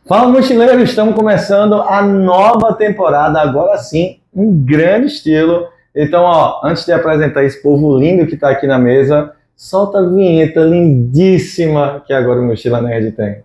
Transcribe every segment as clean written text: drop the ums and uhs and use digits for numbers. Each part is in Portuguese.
Fala, mochileiros! Estamos começando a nova temporada, agora sim, em grande estilo. Então, antes de apresentar esse povo lindo que está aqui na mesa, solta a vinheta lindíssima que agora o Mochila Nerd tem.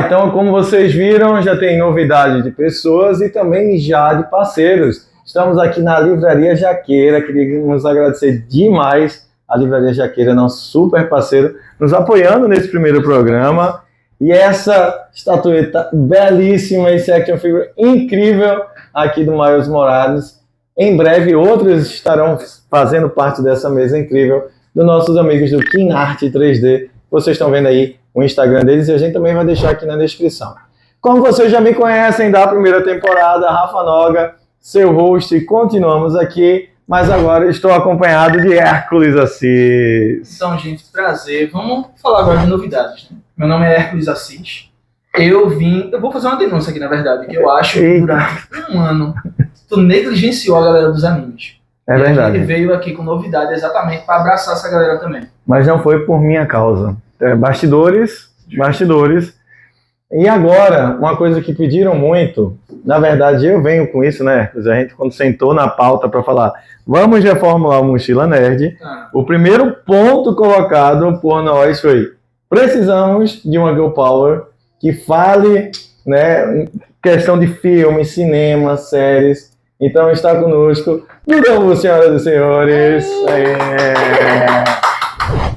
Então, como vocês viram, já tem novidade de pessoas e também já de parceiros. Estamos aqui na Livraria Jaqueira, queríamos agradecer demais a Livraria Jaqueira, nosso super parceiro, nos apoiando nesse primeiro programa. E essa estatueta belíssima, esse action figure incrível aqui do Miles Morales. Em breve, outros estarão fazendo parte dessa mesa incrível dos nossos amigos do Kinart 3D. Vocês estão vendo aí o Instagram deles e a gente também vai deixar aqui na descrição. Como vocês já me conhecem da primeira temporada, Rafa Noga, seu host, continuamos aqui, mas agora estou acompanhado de Hércules Assis. Então, gente, prazer. Vamos falar agora de novidades, né? Meu nome é Hércules Assis. Eu vou fazer uma denúncia aqui, na verdade, que eu acho que durante um ano tu negligenciou a galera dos animes. É verdade. Ele veio aqui com novidade exatamente para abraçar essa galera também. Mas não foi por minha causa. Bastidores. E agora, uma coisa que pediram muito, na verdade eu venho com isso, né? A gente quando sentou na pauta para falar, vamos reformular o Mochila Nerd, o primeiro ponto colocado por nós foi, precisamos de uma Girl Power que fale, né, questão de filme, cinema, séries. Então está conosco, Duda, senhoras e senhores.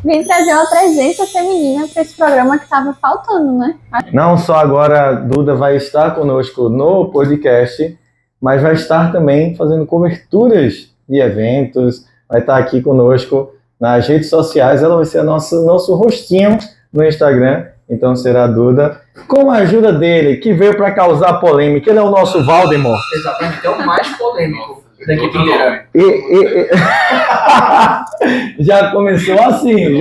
Vim trazer uma presença feminina para esse programa que estava faltando, né? Não só agora a Duda vai estar conosco no podcast, mas vai estar também fazendo coberturas de eventos, vai estar aqui conosco nas redes sociais, ela vai ser nosso rostinho no Instagram, então será a Duda, com a ajuda dele, que veio para causar polêmica, ele é o nosso Valdemort. Exatamente, é o mais polêmico da equipe inteira. Já começou assim,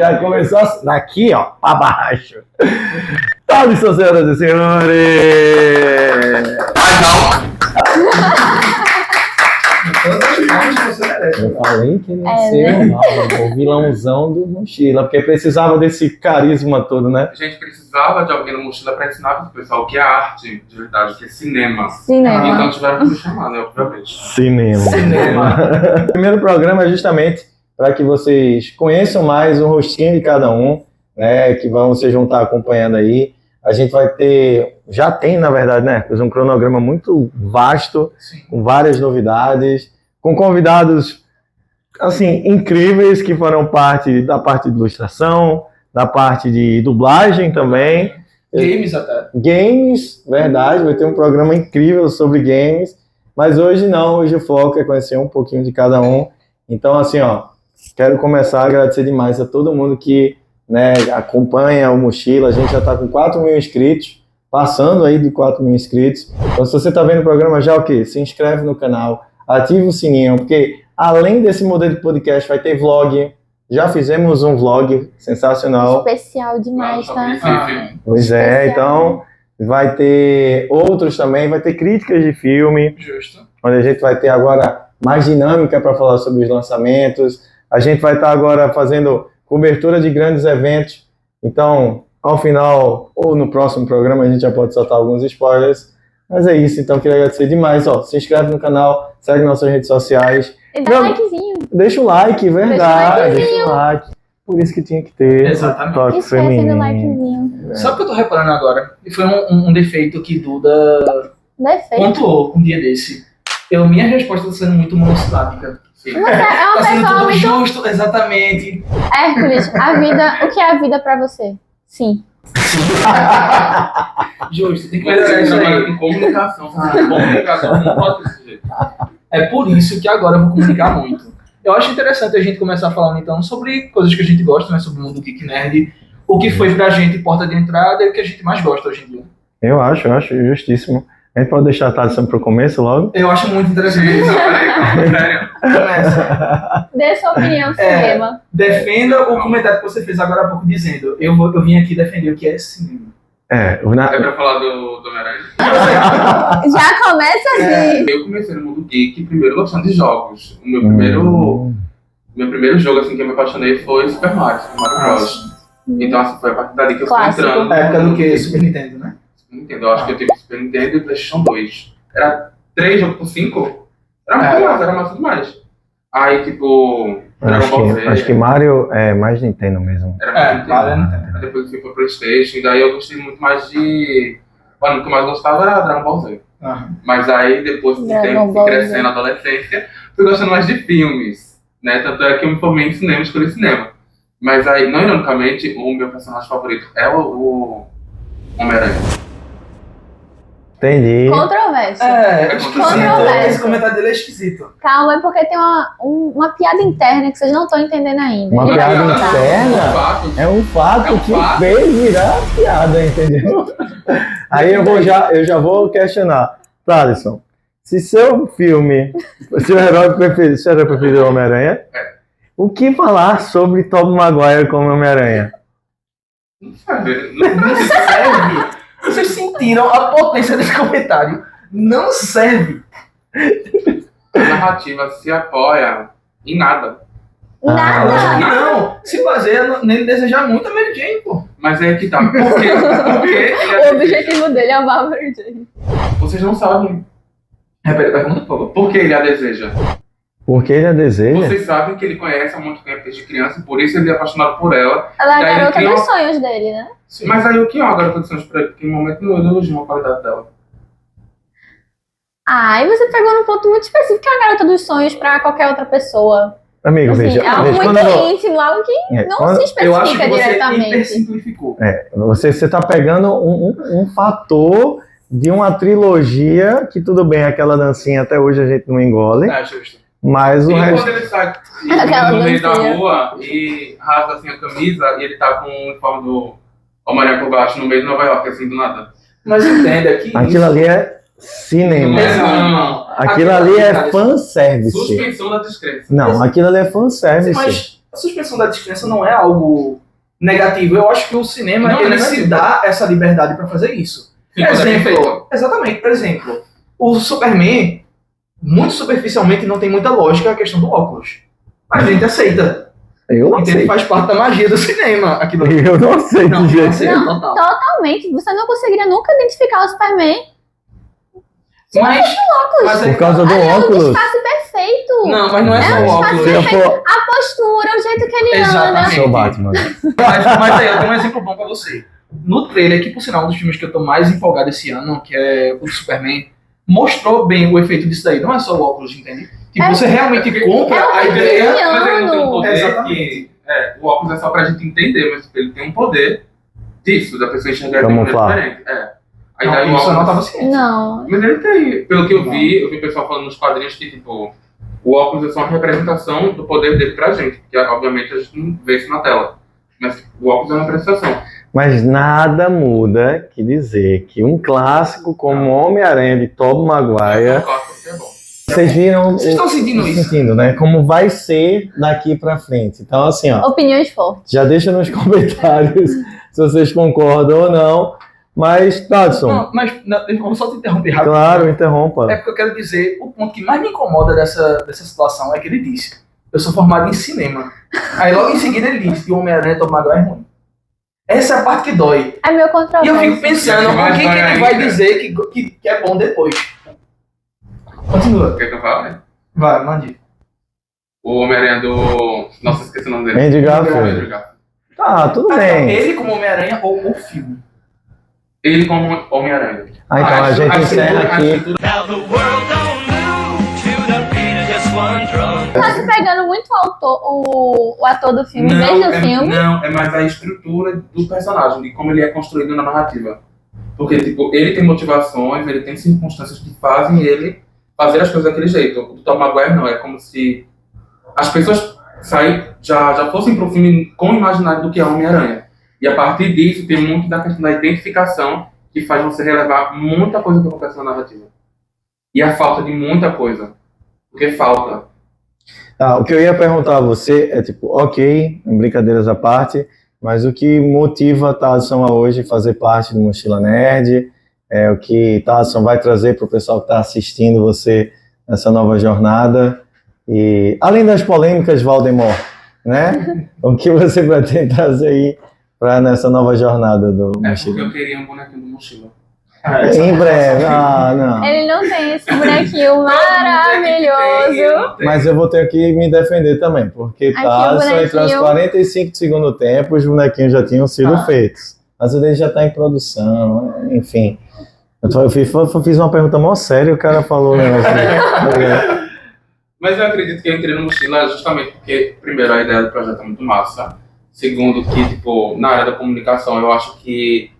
daqui, para baixo. Salve, senhoras e senhores! Eu falei que ele ia ser o vilãozão do Mochila, porque precisava desse carisma todo, né? A gente precisava de alguém no Mochila para ensinar para o pessoal o que é arte, de verdade, o que é cinema. Então tiveram que me chamar, né, obviamente. Cinema. O primeiro programa é justamente para que vocês conheçam mais o rostinho de cada um, né, que vocês vão estar acompanhando aí. A gente vai ter, já tem na verdade, né, um cronograma muito vasto, sim, com várias novidades, com convidados, assim, incríveis, que farão parte da parte de ilustração, da parte de dublagem também. Games até. Games, verdade, vai ter um programa incrível sobre games, mas hoje não, hoje o foco é conhecer um pouquinho de cada um. Então, assim, quero começar a agradecer demais a todo mundo que, né, acompanha o Mochila. A gente já está com 4 mil inscritos, passando aí de 4 mil inscritos. Então, se você está vendo o programa já, se inscreve no canal, ativa o sininho, porque além desse modelo de podcast vai ter vlog. Já fizemos um vlog sensacional. Especial demais, tá? Pois é, então vai ter outros também, vai ter críticas de filme. Justo. Onde a gente vai ter agora mais dinâmica para falar sobre os lançamentos. A gente vai estar agora fazendo cobertura de grandes eventos. Então, ao final, ou no próximo programa, a gente já pode soltar alguns spoilers. Mas é isso, então queria agradecer demais. Se inscreve no canal, segue nossas redes sociais. E dá um likezinho. Deixa o like, verdade. Deixa o like. Por isso que tinha que ter. Exatamente. Toque feminino. Likezinho. Sabe o que eu tô reparando agora? E foi um defeito que Duda pontuou um dia desse. Minha resposta está sendo muito monossilábica. Você é uma tá sendo pessoa tudo muito... justo, exatamente. Hércules, o que é a vida pra você? Sim. Justo, tem que melhorar isso aí. Com comunicação. Comunicação não pode desse jeito. É por isso que agora eu vou comunicar muito. Eu acho interessante a gente começar falando então sobre coisas que a gente gosta, né, sobre o mundo Geek Nerd, o que foi pra gente porta de entrada e o que a gente mais gosta hoje em dia. Eu acho justíssimo. A gente pode deixar a tarde pro começo logo? Eu acho muito interessante isso. Sério. Começa. Dê sua opinião no cinema. Defenda o comentário que você fez agora há pouco dizendo, eu vim aqui defender o que é cinema. É pra falar do Homem-Aranha? Já começa assim. Eu comecei no mundo geek primeiro gostando de jogos. O meu primeiro Meu primeiro jogo assim que eu me apaixonei foi Super Mario Bros. Então assim, foi a partir dali que eu fui Clássico. entrando. Na época do que? Super Nintendo, né? Super Nintendo, eu acho que eu tive Super Nintendo e PlayStation 2. Era 3 jogos por 5? Era massa demais. Aí tipo, Dragon Ball Z. Acho que Mario é mais Nintendo mesmo. Era Nintendo. Mario. Aí depois eu fui pra PlayStation, e daí eu gostei muito mais de. Mano, o que eu mais gostava era Dragon Ball Z. Mas aí depois do Dragon tempo, fui Ball Z. crescendo na adolescência, fui gostando mais de filmes, né? Tanto é que eu me formei em cinema, escolhi cinema. Mas aí, não ironicamente, o meu personagem favorito é o Homem-Aranha. Entendi. Controvérsia. É esquisito. Controverso. Esse comentário dele é esquisito. Calma, é porque tem uma piada interna que vocês não estão entendendo ainda. Uma Ele piada vai contar. interna? É um fato É um que fato. fez virar piada, entendeu? Aí eu já vou questionar. Thaleson, se seu filme, seu herói preferido é o Homem-Aranha, o que falar sobre Tobey Maguire como Homem-Aranha? Não serve. Não serve. Vocês sentiram a potência desse comentário. Não serve. A narrativa se apoia em nada. Nada. Não. Se baseia nele desejar muito a Mary Jane, pô. Mas é que tá. Por quê? Porque ele O objetivo dele é amar a Mary Jane. Vocês não sabem. Repete a pergunta, por favor. Por que ele a deseja? Porque ele a deseja? Vocês sabem que ele conhece há muito tempo desde criança, e por isso ele é apaixonado por ela. Ela é Daí a garota ele dos cria sonhos dele, né? Mas aí o que é uma garota de sonhos pra ele? Porque em momento nenhum ele elogia a qualidade dela. Aí você pegou num ponto muito específico que é a garota dos sonhos pra qualquer outra pessoa. Amigo, Assim, veja. é algo veja, muito quando eu- íntimo, algo que é, não quando- se Eu acho especifica que você diretamente. hipersimplificou. Você está pegando um fator de uma trilogia que tudo bem, aquela dancinha até hoje a gente não engole, É, justo. mas o E resto... quando ele sai Aquela no meio da dancinha. rua e rasga assim a camisa e ele tá com o uniforme do Homem-Aranha por baixo no meio de Nova York, assim, do nada. Mas entenda que Aquilo ali é cinema. Não. Aquilo ali é cara, fanservice. Suspensão da descrença. Não, aquilo ali é fanservice. Mas a suspensão da descrença não é algo negativo. Eu acho que o cinema Não, ele é se negativo. dá essa liberdade para fazer isso. Sim, quando é bem feito. Exemplo, exatamente, por exemplo, o Superman, muito superficialmente, não tem muita lógica a questão do óculos. Mas a gente aceita. Eu não Entende? sei. Faz parte da magia do cinema. Aquilo ali. Eu não aceito, Não, gente. aceita Não, total. Totalmente. Você não conseguiria nunca identificar o Superman. Mas, Óculos. Por causa do Ali é um óculos. disfarce perfeito. não, mas não é só o óculos. Se eu for... A postura, o jeito que ele anda. Exatamente. Sou Batman. Mas aí, eu tenho um exemplo bom pra você. No trailer, que por sinal um dos filmes que eu tô mais empolgado esse ano, que é o do Superman, mostrou bem o efeito disso daí. Não é só o óculos, entende? Tipo, você realmente compra é um a ideia. Mas ele não tem um poder Exatamente. que... o óculos é só pra gente entender, mas ele tem um poder disso, da pessoa enxergar de maneira Camuflar. diferente. Aí daí o Não, isso eu não tava óculos... ciente. Não. Mas ele tem, pelo que eu vi o pessoal falando nos quadrinhos que, tipo, o óculos é só uma representação do poder dele pra gente, porque obviamente a gente não vê isso na tela. Mas o óculos é uma representação. Mas nada muda que dizer que um clássico como Homem-Aranha de Tobey Maguire, Que é bom. vocês viram Vocês estão sentindo isso? sentindo, né? Como vai ser daqui pra frente. Então, assim, ó, Opiniões fortes. já deixa nos comentários se vocês concordam ou não. Mas, Tadson, Não, mas eu vou só te interromper rápido. claro, interrompa. É porque eu quero dizer, o ponto que mais me incomoda dessa situação é que ele disse: eu sou formado em cinema. Aí logo em seguida ele disse que o Homem-Aranha Tobey Maguire é ruim. Essa é a parte que dói. É meu E eu controverso. fico pensando, o que ele vai dizer que é bom depois. Continua. Quer que eu fale? Vai, mande. O Homem-Aranha do... Nossa, esqueci o nome dele. Andrew Garfield. Andrew Garfield. Tá, tudo Ah, bem. Ele como Homem-Aranha ou o filme? Ele como Homem-Aranha. Ah, então a gente encerra aqui. Now the world don't move to the beat of just one drum. Tá se pegando muito o ator do filme desde o filme. Não, é mais a estrutura do personagem, de como ele é construído na narrativa. Porque, tipo, ele tem motivações, ele tem circunstâncias que fazem ele fazer as coisas daquele jeito. O do Tom Maguire não, é como se as pessoas já fossem pro filme com o imaginário do que é Homem-Aranha. E a partir disso tem muito da questão da identificação que faz você relevar muita coisa que acontece na narrativa. E a falta de muita coisa. Porque falta. Tá, o que eu ia perguntar a você é tipo, ok, brincadeiras à parte, mas o que motiva a Tadson a hoje fazer parte do Mochila Nerd? O que Tadson vai trazer para o pessoal que está assistindo você nessa nova jornada? E além das polêmicas, Valdemar, né? O que você pretende trazer aí para nessa nova jornada do É porque Mochila? eu queria um bonequinho do Mochila. Em breve, não. Ele não tem esse bonequinho maravilhoso. Mas eu vou ter que me defender também, porque Aqui, tá o só entre os bonequinho. 45 do segundo tempo, os bonequinhos já tinham sido feitos. Mas o dele já tá em produção, enfim. Eu fiz uma pergunta mó séria e o cara falou um negócio. Mas eu acredito que eu entrei no Mochila justamente porque, primeiro, a ideia do projeto é muito massa. Segundo, que, tipo, na área da comunicação, eu acho que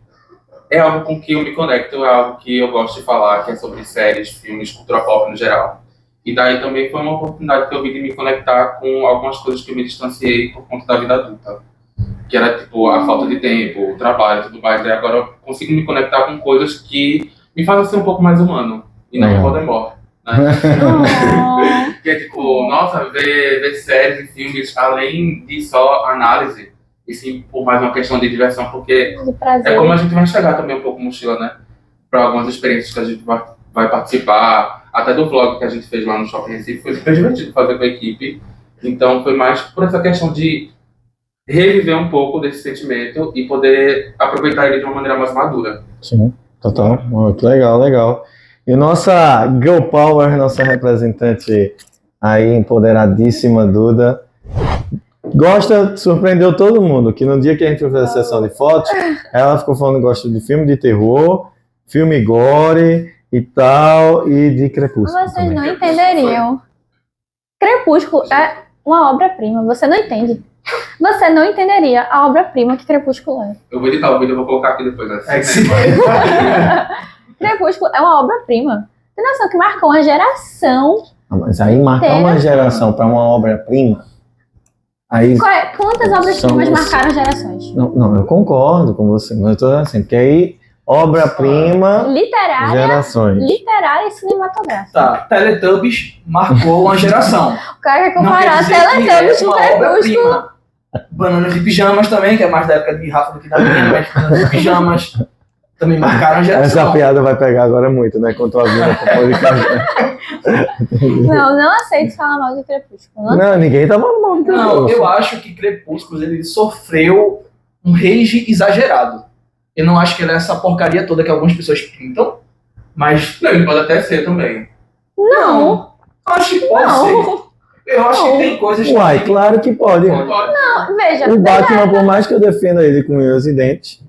é algo com que eu me conecto, é algo que eu gosto de falar, que é sobre séries, filmes, cultura pop no geral. E daí também foi uma oportunidade que eu vi de me conectar com algumas coisas que eu me distanciei por conta da vida adulta. Que era, tipo, a falta de tempo, o trabalho e tudo mais. Daí agora eu consigo me conectar com coisas que me fazem ser um pouco mais humano. E não Voldemort, né? Oh, Que é tipo, nossa, ver séries e filmes além de só análise, e sim por mais uma questão de diversão, porque de prazer. é como a gente vai chegar também um pouco mochila, né? Para algumas experiências que a gente vai participar, até do vlog que a gente fez lá no Shopping Recife, foi super divertido fazer com a equipe. Então foi mais por essa questão de reviver um pouco desse sentimento e poder aproveitar ele de uma maneira mais madura. Sim, total. Muito legal, legal. E nossa Girl Power, nossa representante aí, empoderadíssima, Duda, surpreendeu todo mundo, que no dia que a gente fez a sessão de fotos, ela ficou falando que gosta de filme de terror, filme gore e tal, e de Crepúsculo Vocês também. não entenderiam. Crepúsculo é uma obra-prima, você não entende. Você não entenderia a obra-prima que Crepúsculo é. Eu vou editar o vídeo, eu vou colocar aqui depois. Assim, É que sim. Crepúsculo é uma obra-prima. Tem noção que marcou uma geração. Mas aí marcar uma geração para uma obra-prima, aí... Quantas obras-primas Somos- marcaram gerações? Não, eu concordo com você, mas eu tô assim, porque aí obra-prima, gerações. Literária e cinematográfica. Tá, Teletubbies marcou uma geração. O cara quer Não quer comparar dizer que Teletubbies é com uma Crepúsculo. obra-prima. Bananas de Pijamas também, que é mais da época de Rafa do que da minha, mas Bananas de Pijamas também marcaram a geração. Essa piada vai pegar agora muito, né? Com tua vida com o podcast. Não aceito falar mal de Crepúsculo. Não. Não, ninguém tá falando mal do Não, Crepúsculo. eu acho que Crepúsculo ele sofreu um rage exagerado. Eu não acho que ele é essa porcaria toda que algumas pessoas pintam, mas Não, ele pode até ser também. Não. acho que pode ser. Não. Eu acho que tem coisas Uai, claro que pode. Pode. Veja, O Batman, por mais que eu defenda ele com unhas e dentes,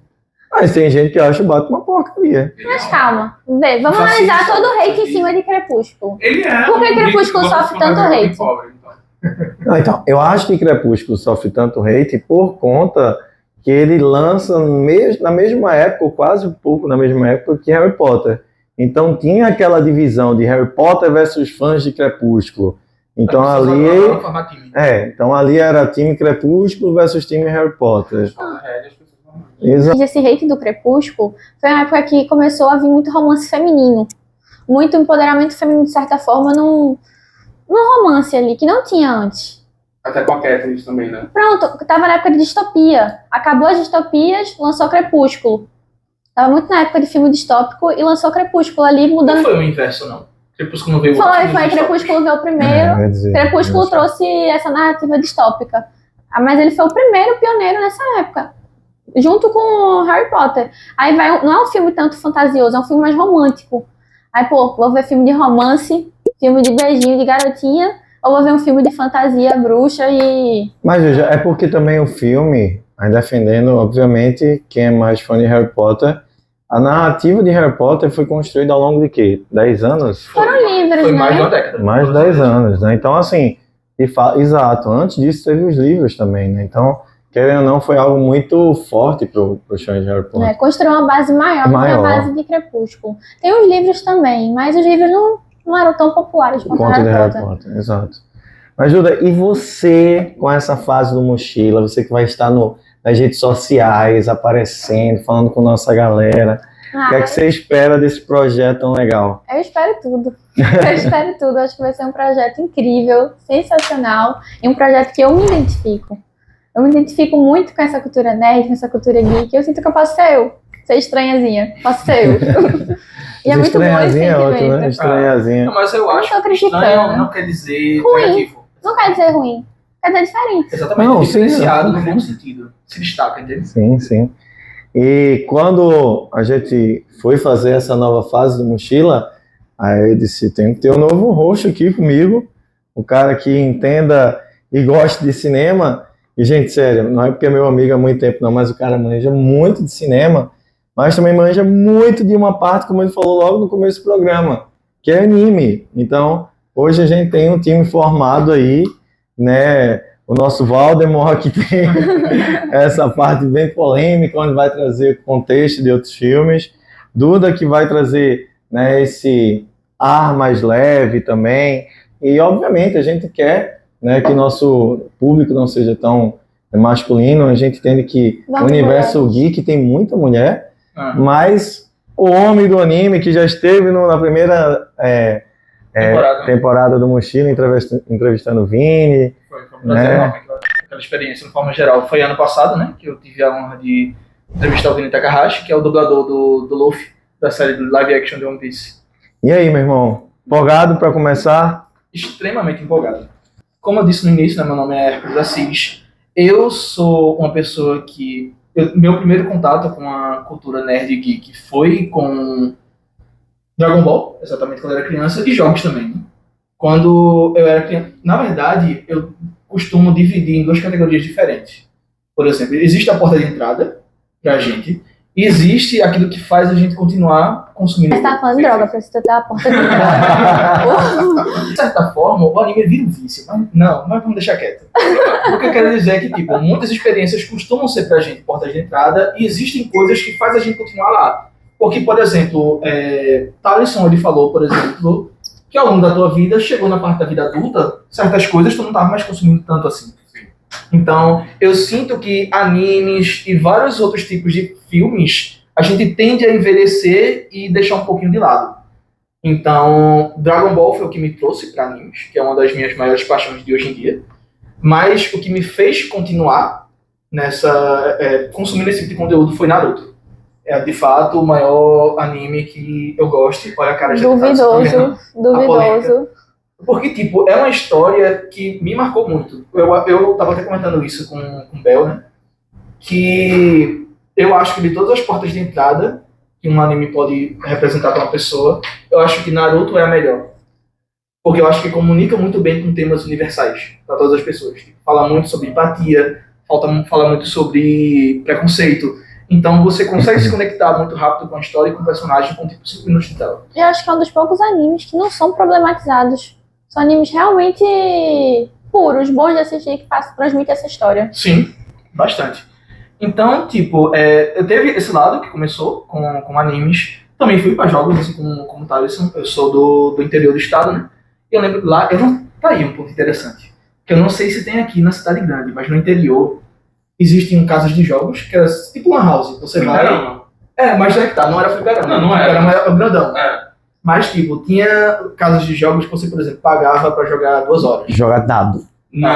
mas tem gente que acha o Batman uma porcaria. mas calma. Vê, vamos Fascista, analisar todo o hate em fascista. cima de Crepúsculo. Ele é. Por que um Crepúsculo rico, sofre gosta de tanto fazer hate? pobre, então. Não, então, eu acho que Crepúsculo sofre tanto hate por conta que ele lança na mesma época, ou quase um pouco na mesma época, que Harry Potter. Então tinha aquela divisão de Harry Potter versus fãs de Crepúsculo. Então então ali era time Crepúsculo versus time Harry Potter. Exato. Esse hate do Crepúsculo foi uma época que começou a vir muito romance feminino. Muito empoderamento feminino, de certa forma, num romance ali, que não tinha antes. Até com a Katniss também, né? Pronto, tava na época de distopia. Acabou as distopias, lançou Crepúsculo. Tava muito na época de filme distópico e lançou Crepúsculo ali, Não mudando. foi o inverso, não. Crepúsculo não veio Foi, Crepúsculo veio o primeiro. eu ia dizer, Crepúsculo eu trouxe essa narrativa distópica. Mas ele foi o primeiro pioneiro nessa época. Junto com Harry Potter. Aí não é um filme tanto fantasioso, é um filme mais romântico. Aí, vou ver filme de romance, filme de beijinho de garotinha, ou vou ver um filme de fantasia, bruxa e... Mas veja, é porque também o filme, aí defendendo, obviamente, quem é mais fã de Harry Potter, a narrativa de Harry Potter foi construída ao longo de quê? 10 anos? Foram livros, Foi mais de né? uma década. Mais de 10 anos, né? Então, assim, exato, antes disso teve os livros também, né? Então, querendo ou não, foi algo muito forte pro fã de Harry Potter. Construiu uma base maior do que a Maior. base de Crepúsculo. Tem os livros também, mas os livros não eram tão populares O quanto conto de Harry Harry Potter. Potter, exato. Mas, Duda, e você, com essa fase do Mochila, você que vai estar nas redes sociais, aparecendo, falando com nossa galera, o que é que você espera desse projeto tão legal? Eu espero tudo. Eu espero tudo. Acho que vai ser um projeto incrível, sensacional, e um projeto que eu me identifico. Eu me identifico muito com essa cultura nerd, com essa cultura geek. Eu sinto que eu posso ser estranhazinha. Posso ser eu. E é muito bom esse Estranhazinha é ótimo, né? sentimento. Estranhazinha. Não, mas eu Eu acho não tô que estranho criticando. não quer dizer Ruim. negativo. Não quer dizer ruim, quer dizer diferente. Exatamente, Não, sim, diferenciado não. no bom sentido. Se destaca, entendeu? Sim, sim. E quando a gente foi fazer essa nova fase do Mochila, aí eu disse, tem que ter um novo rosto aqui comigo, um cara que entenda e goste de cinema. E, gente, sério, não é porque é meu amigo há muito tempo não, mas o cara manja muito de cinema, mas também manja muito de uma parte, como ele falou logo no começo do programa, que é anime. Então, hoje a gente tem um time formado aí, né? O nosso Valdemar, que tem essa parte bem polêmica, onde vai trazer contexto de outros filmes. Duda, que vai trazer, né, esse ar mais leve também. E, obviamente, a gente quer, né, que nosso público não seja tão masculino. A gente entende que Vamos, o universo geek tem muita mulher, mas o homem do anime, que já esteve na primeira temporada do Mochila, entrevistando o Vini. Foi um prazer enorme aquela experiência, de forma geral. Foi ano passado, né, que eu tive a honra de entrevistar o Vini Takahashi, que é o dublador do Luffy, da série do live action de One Piece. E aí, meu irmão? Empolgado para começar? Extremamente empolgado. Como eu disse no início, né, meu nome é Hércules Assis. Eu sou uma pessoa que... meu primeiro contato com a cultura nerd e geek foi com Dragon Ball, exatamente quando eu era criança, e jogos também, né? Quando eu era criança... Na verdade, eu costumo dividir em duas categorias diferentes. Por exemplo, existe a porta de entrada pra gente, e existe aquilo que faz a gente continuar consumindo. Você tá falando de droga, pra você ter a porta de entrada. De certa forma, o anime vira um vício, mas vamos deixar quieto. O que eu quero dizer é que, tipo, muitas experiências costumam ser pra gente portas de entrada e existem coisas que fazem a gente continuar lá. Porque, por exemplo, Thaleson, ele falou, por exemplo, que ao longo da tua vida, chegou na parte da vida adulta, certas coisas tu não tava mais consumindo tanto assim. Então, eu sinto que animes e vários outros tipos de filmes, a gente tende a envelhecer e deixar um pouquinho de lado. Então, Dragon Ball foi o que me trouxe para animes, que é uma das minhas maiores paixões de hoje em dia. Mas o que me fez continuar consumindo esse tipo de conteúdo foi Naruto. É, de fato, o maior anime que eu gosto. Olha a cara de Duvidoso. Porque, tipo, é uma história que me marcou muito. Eu tava até comentando isso com o Bel, né? Que eu acho que de todas as portas de entrada que um anime pode representar para uma pessoa, eu acho que Naruto é a melhor. Porque eu acho que comunica muito bem com temas universais para todas as pessoas. Fala muito sobre empatia, fala muito sobre preconceito. Então você consegue se conectar muito rápido com a história e com o personagem com tipo 5 minutos de tela. Eu acho que é um dos poucos animes que não são problematizados. São animes realmente puros, bons de assistir, que transmitem essa história. Sim, bastante. Então, tipo, eu teve esse lado que começou com animes. Também fui para jogos, assim como o Thaleson. Eu sou do interior do estado, né? Eu lembro lá, tá aí um ponto interessante. Que eu não sei se tem aqui na cidade grande, mas no interior existem casas de jogos, que era tipo uma house. Você vai... mas é que tá, não era fliperama. Não era. Era grandão. Mas, tipo, tinha casas de jogos que você, por exemplo, pagava pra jogar 2 horas. Jogar dado. Não.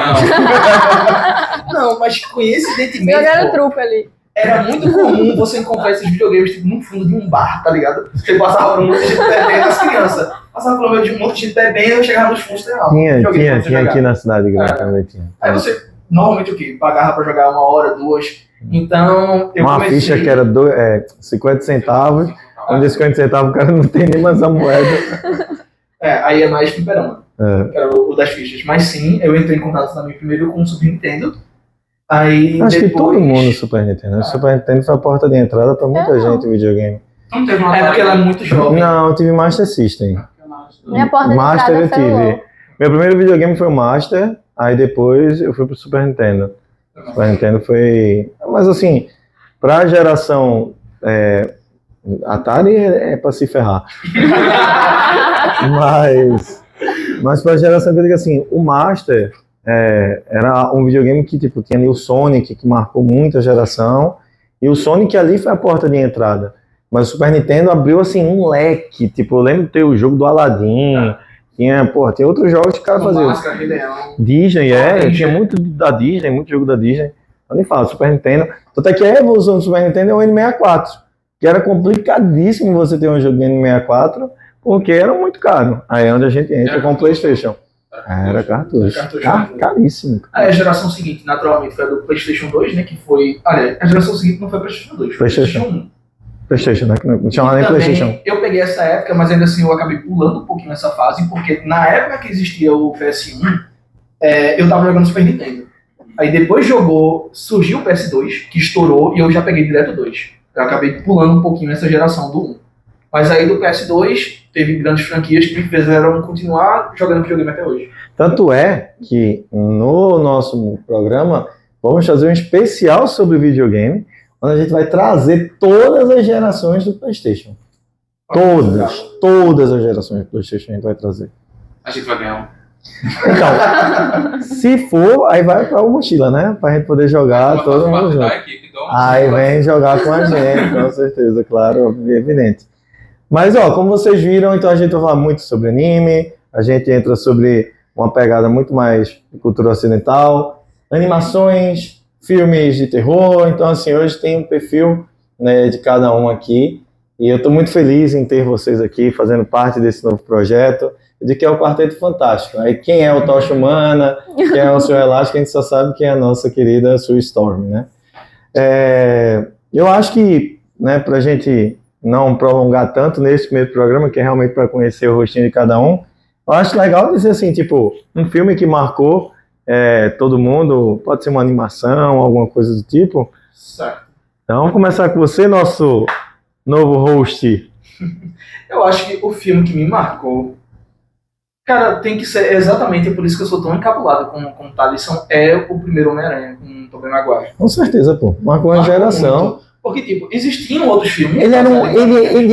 Não, mas coincidentemente, Jogaram truco ali. era muito comum você encontrar esses videogames tipo, no fundo de um bar, tá ligado? Você passava por um monte de gente bebendo, as crianças. Passava pelo meio de um monte de gente bebendo, eu chegava nos fundos e tal. Tinha aqui na cidade grande também tinha. Aí você, normalmente o quê? Pagava pra jogar 1 hora, 2. Então, eu Uma comecei... ficha que era 50 centavos, onde 50 centavos o cara não tem nem mais a moeda. aí é mais fliperama. É. Que era o das fichas. Mas sim, eu entrei em contato também primeiro com o Super Nintendo. Aí Acho depois... que todo mundo no Super Nintendo. O Super Nintendo foi a porta de entrada pra muita gente o videogame. Não teve uma É porque ela é muito jovem. Não, eu tive Master System. Minha porta de Master eu entrada foi o tive. LOL. Meu primeiro videogame foi o Master, aí depois eu fui pro Super Nintendo. Super Nintendo foi... Mas assim, pra geração... Atari é pra se ferrar. Mas pra geração que eu digo assim, o Master era um videogame que tipo, tinha ali o Sonic, que marcou muito a geração, e o Sonic ali foi a porta de entrada. Mas o Super Nintendo abriu assim um leque, tipo, eu lembro de ter o jogo do Aladdin, tinha outros jogos que o cara fazia. Máscara, Rei Leão. Disney, tinha muito da Disney, muito jogo da Disney. Eu nem falo, Super Nintendo. Até que a evolução do Super Nintendo é o N64. que era complicadíssimo você ter um joguinho no 64, porque era muito caro. Aí é onde a gente entra com o PlayStation. Era cartucho. Caríssimo. Aí a geração seguinte, naturalmente, foi a do PlayStation 2, né? Que foi. Olha, a geração seguinte não foi a PlayStation 2, foi a PlayStation 1. PlayStation, né? Que não chama nem Também, PlayStation. eu peguei essa época, mas ainda assim eu acabei pulando um pouquinho essa fase, porque na época que existia o PS1, eu tava jogando Super Nintendo. Aí depois surgiu o PS2, que estourou, e eu já peguei direto o 2. Eu acabei pulando um pouquinho essa geração do 1. Mas aí do PS2, teve grandes franquias que me fizeram continuar jogando videogame até hoje. Tanto é que no nosso programa vamos fazer um especial sobre videogame, onde a gente vai trazer todas as gerações do PlayStation. Todas as gerações do PlayStation a gente vai trazer. A gente vai ganhar um. Então, se for, aí vai pra mochila, né? Pra gente poder jogar todo mundo junto. Aí vem jogar com a gente, com certeza, claro, evidente. Mas, ó, como vocês viram, então a gente vai falar muito sobre anime, a gente entra sobre uma pegada muito mais de cultura ocidental, animações, filmes de terror. Então, assim, hoje tem um perfil, né, de cada um aqui, e eu estou muito feliz em ter vocês aqui fazendo parte desse novo projeto, de que é o Quarteto Fantástico. Aí quem é o Tocha Humana, quem é o Seu Elástico, a gente só sabe quem é a nossa querida Sue Storm, né? Eu acho que, né, pra gente não prolongar tanto nesse primeiro programa, que é realmente para conhecer o rostinho de cada um, eu acho legal dizer assim, tipo, um filme que marcou todo mundo, pode ser uma animação, alguma coisa do tipo. Certo. Então vamos começar com você, nosso novo host. Eu acho que o filme que me marcou, cara, tem que ser exatamente por isso que eu sou tão encabulado com o Thalisson, é o primeiro Homem-Aranha, com o Tobey Maguire. Com certeza, pô. Marcou uma geração. Muito. Porque, tipo, existiam outros filmes. Ele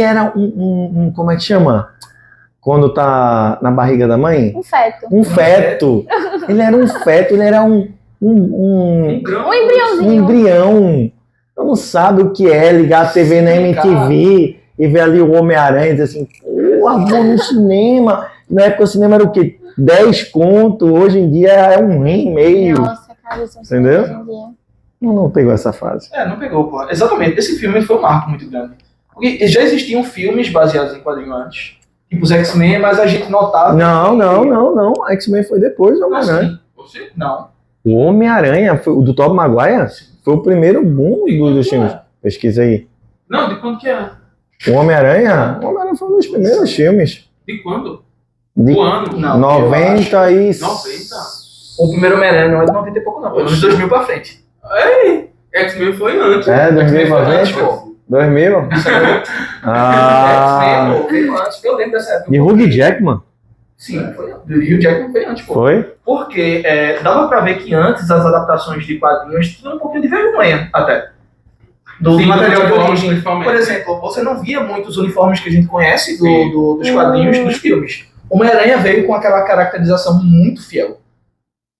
era um como é que chama? Quando tá na barriga da mãe? Um feto. Um feto. Ele era um feto, ele era um embriãozinho. embrião. Eu não sabe o que é ligar a TV na MTV e ver ali o Homem-Aranha e dizer assim, porra, vou no cinema. Na época o cinema era o quê? 10 conto, hoje em dia é R$1,50. Nossa, cara, isso Entendeu? hoje em dia. Não pegou essa fase. Não pegou, pô. Exatamente. Esse filme foi um marco muito grande. Porque já existiam filmes baseados em quadrinhos antes. Tipo os X-Men, mas a gente notava... Não. X-Men foi depois do Homem-Aranha. Você? Não. O Homem-Aranha, o do Tobey Maguire, foi o primeiro boom dos filmes. Pesquisa aí. Não, de quando que é? O Homem-Aranha foi um dos primeiros filmes. De quando? De O ano? Não, 90 e... 90? O primeiro Homem-Aranha não é de 90 e pouco, não. Foi nos 2000 pra frente. Ei, X-Men foi antes. 2000 pra Antes, frente? pô. 2000? X-Men, pô, veio antes. Eu lembro dessa época. De Hugh Jackman? Sim, foi antes. O Hugh Jackman foi antes, pô. Foi? Porque dava pra ver que antes as adaptações de quadrinhos tinham um pouquinho de vergonha, até. Do Sim, material de uniforme, origem. principalmente. Por exemplo, você não via muitos uniformes que a gente conhece dos quadrinhos dos filmes. O Homem-Aranha veio com aquela caracterização muito fiel.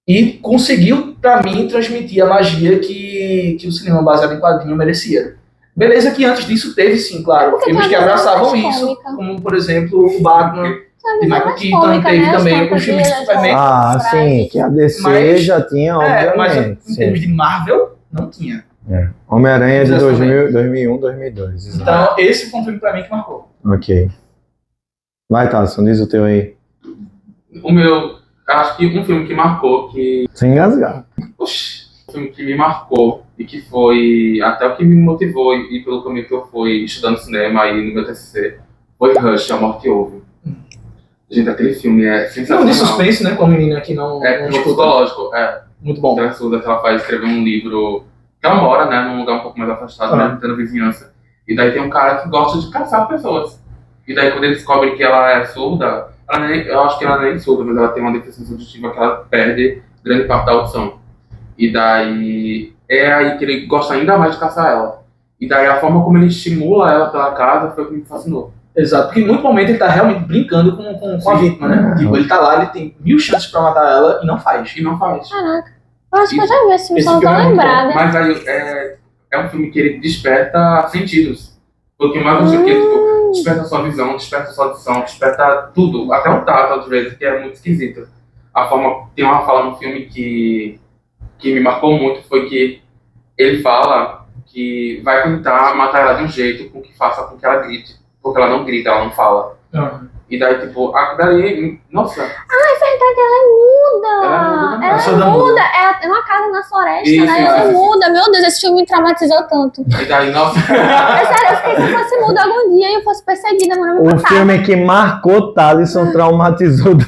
E conseguiu, pra mim, transmitir a magia que o cinema baseado em quadrinho merecia. Beleza que antes disso teve, sim, claro, Porque filmes que tem uma abraçavam visão mais isso, cômica. como, por exemplo, o Batman, de Michael Keaton, teve também os filmes de Superman. Sim, que a DC Mas- já tinha, mas obviamente. em sim. termos de Marvel, não tinha. Homem-Aranha de Exatamente. 2001, 2002. Exato. Então, esse foi um filme pra mim que marcou. Ok. Vai, Thaleson, diz o teu aí. O meu, acho que um filme que marcou, que... Sem engasgar. Oxi, um filme que me marcou e que foi até o que me motivou e pelo caminho que eu fui estudando cinema aí no meu TCC, foi Rush, A Morte Ouve. Gente, aquele filme é Filme sensacional. de suspense, né, com a menina que não É escuta. psicológico, Muito bom. Ela estuda que ela faz escrever um livro que ela mora, né, num lugar um pouco mais afastado, né, tendo vizinhança. E daí tem um cara que gosta de caçar pessoas. E daí quando ele descobre que ela é surda, eu acho que ela nem é surda, mas ela tem uma deficiência auditiva que ela perde grande parte da audição. E daí é aí que ele gosta ainda mais de caçar ela. E daí a forma como ele estimula ela pela casa foi o que me fascinou. Exato, porque em muito momento ele tá realmente brincando com a vítima, né? Tipo, ele tá lá, ele tem 1000 chances pra matar ela e não faz. E não faz. Caraca. Eu acho que eu já vi esse filme, Esse só não tô filme é muito bom, lembrada. Mas aí é um filme que ele desperta sentidos. Porque mais do que tipo, desperta sua visão, desperta sua audição, desperta tudo, até o tato às vezes, que é muito esquisito. Tem uma fala no filme que me marcou muito, foi que ele fala que vai tentar matar ela de um jeito com que faça com que ela grite. Porque ela não grita, ela não fala. E daí, tipo, daí, nossa, É verdade, ela é muda. Eu sou Ela da é muda. muda. É uma casa na floresta, Isso, né? Ela é isso. muda. Meu Deus, esse filme me traumatizou tanto. e daí, nossa. É sério, eu fiquei se eu fosse muda algum dia e eu fosse perseguida, mano, eu me O matava. filme que marcou Thalisson, traumatizou do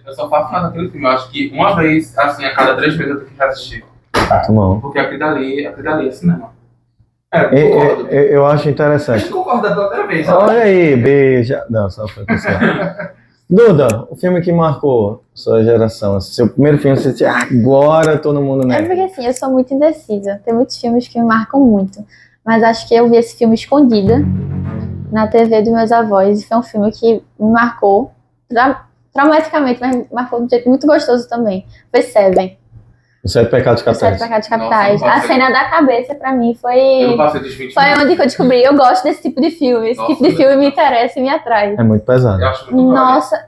Eu sou fascinado naquele filme. Eu acho que uma vez, assim, a cada 3 meses eu tenho que reassistir. Muito bom. Porque aquilo dali é cinema. Concordo. Eu acho A interessante. gente concorda pela primeira vez. Olha aí, beija. Não, só foi pessoal. Duda, o filme que marcou sua geração, seu primeiro filme, você disse, agora todo mundo É nerd. porque assim, eu sou muito indecisa. Tem muitos filmes que me marcam muito. Mas acho que eu vi esse filme escondida na TV dos meus avós. E foi um filme que me marcou traumaticamente, mas me marcou de um jeito muito gostoso também. Foi Seven. Os Sete Pecados Os Sete Capitais. Pecados Nossa, Capitais. não A passei. cena da cabeça, pra mim, Eu não foi passei dos 20 onde minutos. que eu descobri. Eu gosto desse tipo de filme. Esse Nossa, tipo de filme me interessa e me atrai. É muito pesado. Eu acho muito Nossa,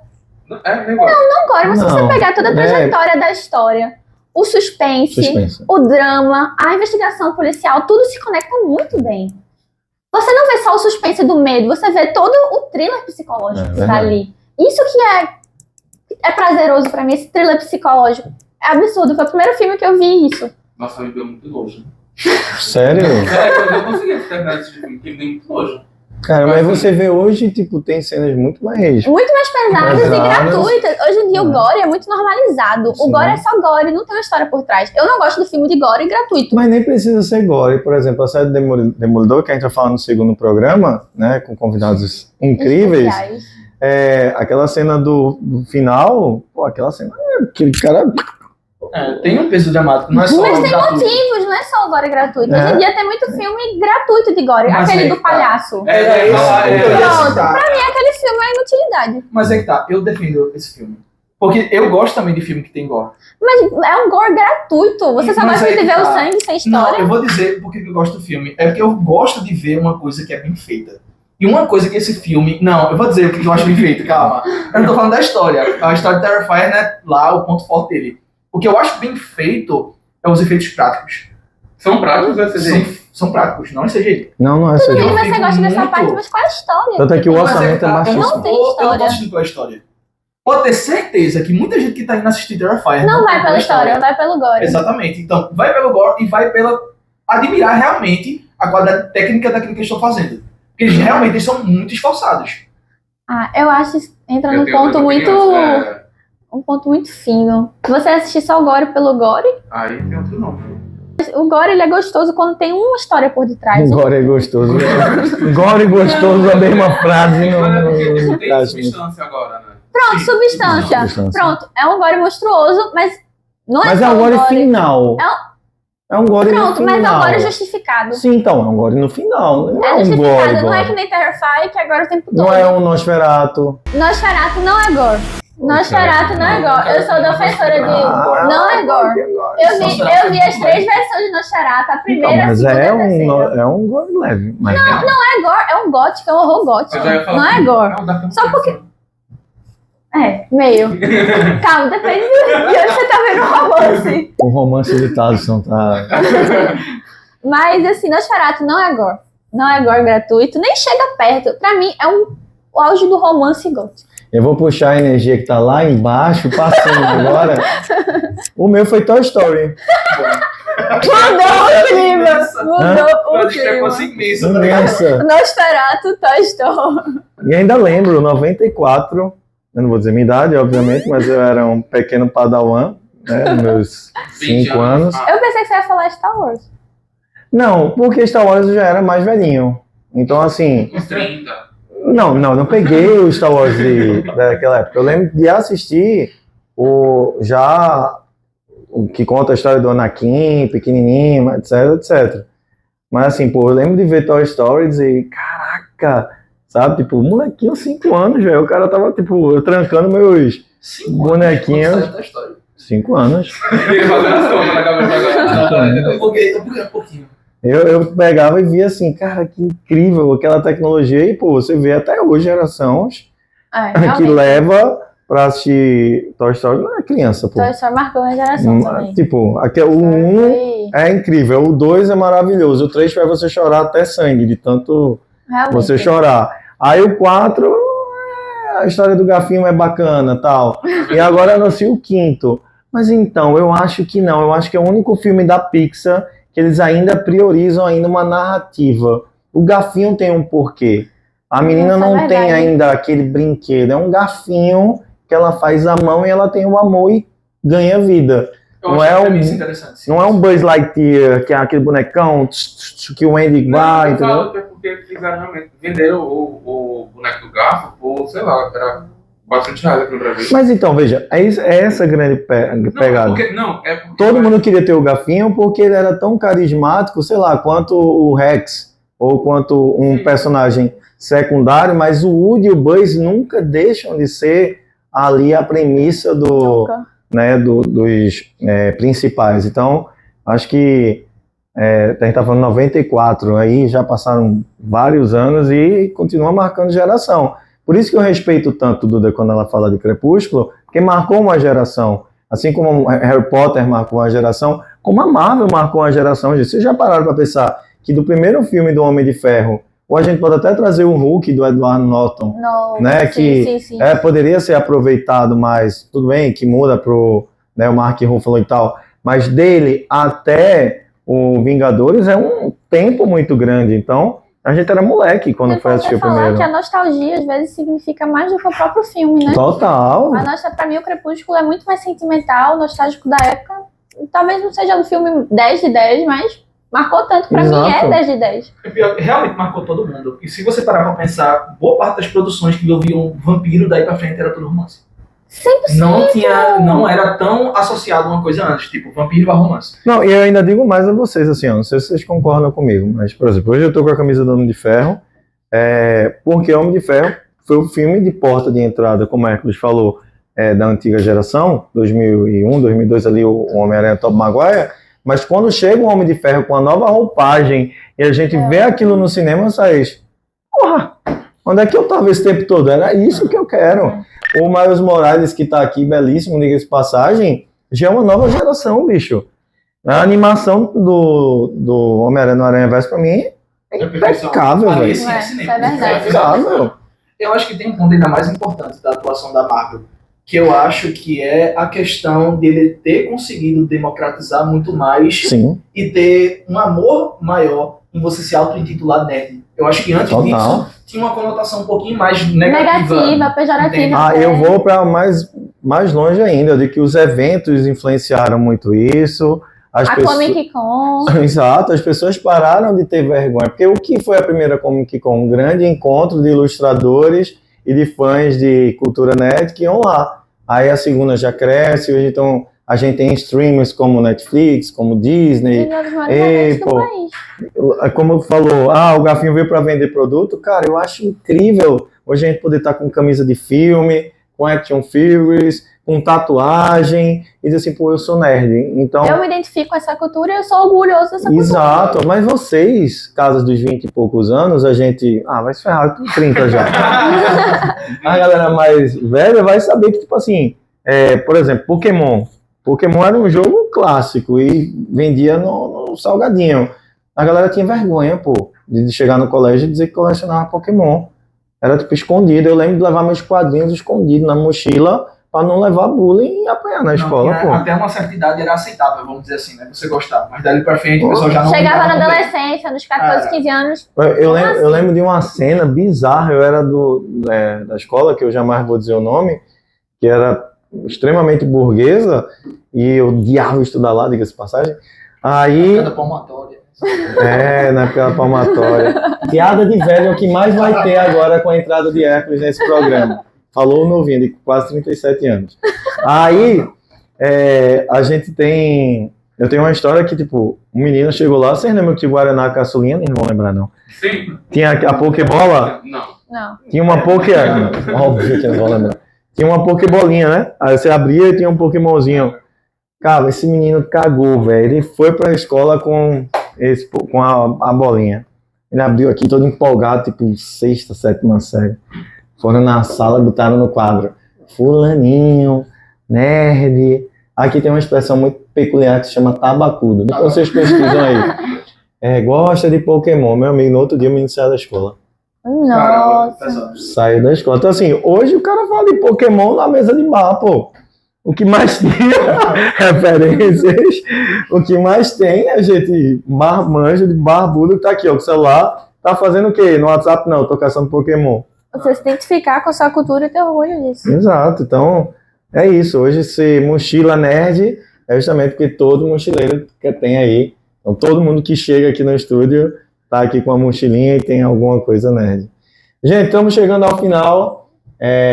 negócio. agora, mas se você Não, pegar toda a é- trajetória da história, o Suspense. o drama, a investigação policial, tudo se conecta muito bem. Você não vê só o suspense do medo, você vê todo o thriller psicológico É que tá verdade. ali. Isso que é prazeroso pra mim, esse thriller psicológico. É absurdo, foi o primeiro filme que eu vi isso. Nossa, me deu muito nojo. Sério? Eu não conseguia terminar esse filme, porque me deu muito nojo. Cara, mas você vê hoje, tipo, tem cenas muito mais. Muito mais pesadas e Pesadas. gratuitas. Hoje em dia o gore é muito normalizado. Sim. O gore é só gore, não tem uma história por trás. Eu não gosto do filme de gore gratuito. Mas nem precisa ser gore. Por exemplo, a série Demolidor, que a gente vai falar no segundo programa, né, com convidados incríveis. Especiais. Aquela cena do final, pô, aquela cena, aquele cara. Tem um peso dramático, não é só Mas tem gratuito. motivos, não é só o gore gratuito. É. Hoje em dia tem muito filme gratuito de gore. Mas Aquele aí do que tá. palhaço. Eu ia Pronto, citar. Aquele filme é inutilidade. Mas é que tá, eu defendo esse filme. Porque eu gosto também de filme que tem gore. Mas é um gore gratuito. Você só Mas gosta aí de que ver tá. o sangue sem Não, história. eu vou dizer porque eu gosto do filme. É porque eu gosto de ver uma coisa que é bem feita. E uma coisa que esse filme... Não, eu vou dizer o que eu acho bem feito, calma. Eu não tô falando da história. A história de Terrifier, né, lá o ponto forte dele. O que eu acho bem feito é os efeitos práticos. São práticos ou é CGI? São práticos, não é CGI. Não é Tudo CGI. bem, eu você fico gosta dessa muito- parte, mas qual é a história? Tanto é que o Mas orçamento é que tá, baixíssimo. Não tem eu não história. tô assistindo pela história. Pode ter certeza que muita gente que tá indo assistir Terrifier Não vai tem pela história, vai pelo gore. Exatamente. Então, vai pelo gore e vai pela admirar realmente a qualidade técnica daquilo que eles estão fazendo. Porque eles realmente são muito esforçados. Ah, eu acho que entra Eu num tenho ponto outra muito... opinião, Um ponto muito fino. Se você assistir só o gore pelo gore, Aí tem outro nome. o gore ele é gostoso quando tem uma história por detrás. Gore é gostoso. Gore e gostoso, a mesma frase. Mas é porque tipo, Não tem encaixa. substância agora, né? Pronto, Sim. substância. Substância. Pronto, é um gore monstruoso, mas não é Mas só é um gore gore. final. É um gore no Pronto, mas é um final. gore justificado. Sim, então, é um gore no final. Não é É um justificado, gore. não é que gore. nem Terrify, que é gore o tempo todo. Não é um Nosferatu. Nosferatu não é gore. Nosferatu não é gore. Eu sou defensora de... Não é gore. Eu vi as 3 versões de Nosferatu, a Então, primeira, a mas segunda e a terceira. é um gore leve. Mas Não é gore, é um gótico, é um horror gótico. Eu já ia falar Não é assim, gore. não, dá pra- Só porque- É, meio. Calma, depende de onde você tá vendo o romance. o romance de Thalisson tá. Mas, assim, Nosferatu não é gore. Não é gore gratuito, nem chega perto. Pra mim, é o auge do romance gótico. Eu vou puxar a energia que tá lá embaixo, passando agora. O meu foi Toy Story. Mudou o clima. Mudou Uma o discrepância clima. imensa, tá ligado? Imensa. Nosferatu, Toy Story. E ainda lembro, 94. Eu não vou dizer minha idade, obviamente, mas eu era um pequeno padawan, né? Meus 20 5 anos. Ah, Eu pensei que você ia falar Star Wars. Não, porque Star Wars eu já era mais velhinho. Então, assim, uns 30. não peguei o Star Wars daquela época. Eu lembro de assistir o que conta a história do Anakin, pequenininho, etc. Mas assim, pô, eu lembro de ver Toy Story e dizer, caraca, sabe? Tipo, molequinho, 5 anos, velho. O cara tava, tipo, eu trancando meus 5 bonequinhos. anos. Da história. 5 anos. Ele fazendo as contas na cabeça agora. Eu buguei um pouquinho. Eu pegava e via assim, cara, que incrível aquela tecnologia. E, pô, você vê até hoje gerações É, que realmente. leva pra assistir Toy Story. Não é criança, pô. Toy Story marcou minha geração também. Tipo, o 1 é incrível. O 2 é maravilhoso. O 3 faz você chorar até sangue, de tanto Realmente. você chorar. Aí o 4, a história do gafinho é bacana, tal. E agora anuncia o 5º. Mas então, eu acho que não. Eu acho que é o único filme da Pixar que eles ainda priorizam ainda uma narrativa. O gafinho tem um porquê. A menina Isso é não verdade. tem ainda aquele brinquedo. É um gafinho que ela faz a mão e ela tem o amor e ganha vida. Eu Não acho é que um- também isso é interessante. Não é um Buzz Lightyear, que é aquele bonecão que o Andy Não, vai, eu entendeu? falo que é porque fizeram realmente. Venderam o boneco do garfo por, sei lá, era R$400 aqui no Brasil. Mas então, veja, é essa a grande pegada. É porque. Todo mundo queria ter o gafinho porque ele era tão carismático, sei lá, quanto o Rex, ou quanto um Sim. personagem secundário, mas o Woody e o Buzz nunca deixam de ser ali a premissa Nunca. dos principais. Então, acho que a gente tá falando 94, aí já passaram vários anos e continua marcando geração. Por isso que eu respeito tanto Duda quando ela fala de Crepúsculo, porque marcou uma geração. Assim como Harry Potter marcou uma geração, como a Marvel marcou uma geração. Gente. Vocês já pararam para pensar que do primeiro filme do Homem de Ferro, ou a gente pode até trazer o Hulk do Edward Norton, Não, né, sim, sim. poderia ser aproveitado mais, tudo bem que muda pro o Mark Ruffalo e tal, mas dele até o Vingadores é um tempo muito grande, então a gente era moleque quando Você foi assistir o pode falar primeiro. que a nostalgia às vezes significa mais do que o próprio filme, né? Total. Pra mim, o Crepúsculo é muito mais sentimental, nostálgico da época. Talvez não seja um filme 10 de 10, mas marcou tanto. Pra mim Exato. é 10 de 10. É pior, realmente marcou todo mundo. E se você parar pra pensar, boa parte das produções que envolviam vampiro, daí pra frente era tudo romance. 100%. Não era tão associado a uma coisa antes, tipo vampiro a romance. Não, e eu ainda digo mais a vocês, assim, ó, não sei se vocês concordam comigo, mas, por exemplo, hoje eu tô com a camisa do Homem de Ferro, porque Homem de Ferro foi o filme de porta de entrada, como a Hércules falou, da antiga geração, 2001, 2002 ali, o Homem-Aranha Tobey Maguire, mas quando chega o Homem de Ferro com a nova roupagem e a gente vê aquilo no cinema, sai, porra, onde é que eu tava esse tempo todo? Era isso que eu quero. O Miles Morales, que tá aqui, belíssimo, diga-se de passagem, já é uma nova geração, bicho. A animação do Homem-Aranha no Aranha-Verso, pra mim, é impecável, velho. Isso é cinema. Isso é verdade. Impecável. Eu acho que tem um ponto ainda mais importante da atuação da Marvel, que eu acho que é a questão dele ter conseguido democratizar muito mais Sim, e ter um amor maior em você se auto-intitular nerd. Eu acho que antes total. disso tinha uma conotação um pouquinho mais negativa. Negativa, pejorativa. Entendi. Ah, eu vou para mais longe ainda, de que os eventos influenciaram muito isso. As A pessoas... Comic Con. Exato, as pessoas pararam de ter vergonha. Porque o que foi a primeira Comic Con? Um grande encontro de ilustradores e de fãs de cultura nerd que iam lá. Aí a segunda já cresce, hoje então a gente tem streamers como Netflix, como Disney. E um dos maiores eventos do pô. país. Como falou, o Gafinho veio para vender produto, cara, eu acho incrível hoje a gente poder estar com camisa de filme, com action figures, com tatuagem, e dizer assim, pô, eu sou nerd, então... Eu me identifico com essa cultura e eu sou orgulhoso dessa cultura. Exato, mas vocês, casas dos 20 e poucos anos, a gente... vai se ferrar, eu tô 30 já. A galera mais velha vai saber que, tipo assim, por exemplo, Pokémon. Pokémon era um jogo clássico e vendia no salgadinho. A galera tinha vergonha, pô, de chegar no colégio e dizer que colecionava Pokémon. Era, tipo, escondido. Eu lembro de levar meus quadrinhos escondidos na mochila pra não levar bullying e apanhar na escola, Não, pô. até uma certa idade era aceitável, vamos dizer assim, né? Você gostar. Mas dali pra frente o pessoal já não... Chegava na não bem. adolescência, nos 14, 15 anos. Eu lembro de uma cena bizarra. Eu era da escola, que eu jamais vou dizer o nome, que era extremamente burguesa, e eu odiava estudar lá, diga-se de passagem. Aí... Cada palmatória. na época da palmatória. Piada de velho é o que mais vai ter agora com a entrada de Hércules nesse programa. Falou o novinho, de quase 37 anos. Aí, eu tenho uma história que, tipo, um menino chegou lá, vocês lembram que tinha Guaraná Caçulinha? Nem vão lembrar, não. Sim. Tinha a Pokébola? Não. Não. Tinha uma Óbvio que eu não vou lembrar. Tinha uma Pokébolinha, né? Aí você abria e tinha um Pokémonzinho. Cara, esse menino cagou, velho. Ele foi pra escola com a bolinha. Ele abriu aqui todo empolgado, tipo, sexta, sétima série. Foram na sala, botaram no quadro. Fulaninho, nerd. Aqui tem uma expressão muito peculiar que se chama tabacudo. Então vocês pesquisam aí. Gosta de Pokémon. Meu amigo, no outro dia me saiu da escola. Caramba, Nossa. pesado. Saiu da escola. Então assim, hoje o cara fala de Pokémon na mesa de bar, pô. O que mais tem referências, o que mais tem é gente marmanjo de barbudo que tá aqui, ó, com o celular. Tá fazendo o quê? No WhatsApp não, tô caçando Pokémon. Você se identificar com a sua cultura e ter orgulho disso. Exato, então é isso. Hoje ser mochila nerd é justamente porque todo mochileiro que tem aí. Então todo mundo que chega aqui no estúdio tá aqui com a mochilinha e tem alguma coisa nerd. Gente, estamos chegando ao final.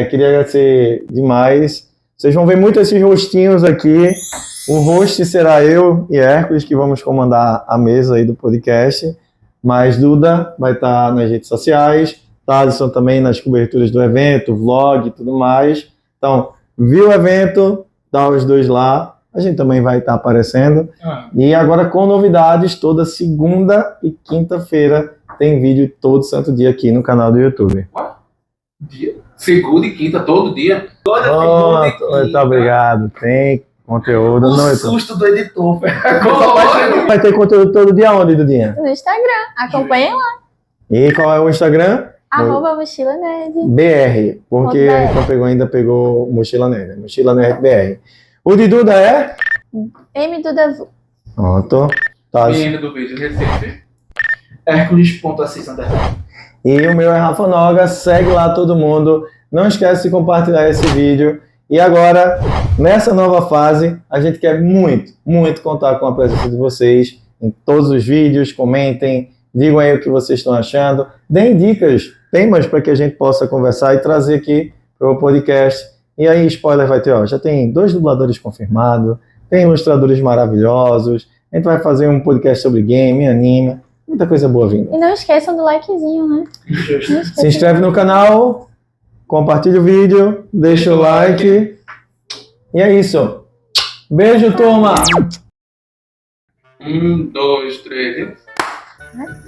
Queria agradecer demais. Vocês vão ver muito esses rostinhos aqui. O host será eu e Hércules, que vamos comandar a mesa aí do podcast. Mas Duda vai estar nas redes sociais, Thaleson também nas coberturas do evento, vlog e tudo mais. Então, viu o evento, dá os dois lá. A gente também vai estar aparecendo. E agora com novidades, toda segunda e quinta-feira tem vídeo todo santo dia aqui no canal do YouTube. Dia? Segunda e quinta, todo dia. Toda segunda e quinta. Muito obrigado. Tem conteúdo. O Não, susto do editor, velho. vai ter conteúdo todo dia onde, Dudinha? No Instagram. Acompanhem lá. E qual é o Instagram? @mochila nerd. BR, porque BR. quem pegou ainda pegou Mochila Nerd. Mochila Nerd BR. O de Duda é? M do Devu. Pronto. Tá. Menino do vídeo, Recife. Hércules.assis. E o meu é Rafa Noga. Segue lá todo mundo. Não esquece de compartilhar esse vídeo. E agora, nessa nova fase, a gente quer muito, muito contar com a presença de vocês em todos os vídeos. Comentem, digam aí o que vocês estão achando. Deem dicas, temas para que a gente possa conversar e trazer aqui para o podcast. E aí, spoiler vai ter, ó, já tem 2 dubladores confirmados, tem ilustradores maravilhosos, a gente vai fazer um podcast sobre game, anime, muita coisa boa vindo. E não esqueçam do likezinho, né? Não esqueçam. Se inscreve no canal, compartilha o vídeo, deixa o like. E é isso. Beijo, turma! 1, 2, 3.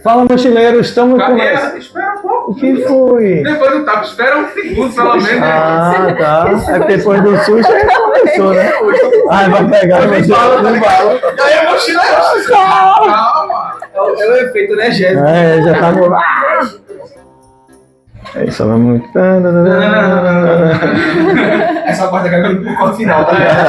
Fala, mochileiros, estamos Carreira, começando. espera um pouco. O que foi? Depois do tapa, espera um segundo, pelo menos. Ah, tá. É porque depois do susto aí começou, né? Ai, vai pegar você. Não vai. E aí, a mochila Calma. é o efeito energético. Já tá no... É isso, vamos... Essa parte aqui é no final, tá ligado?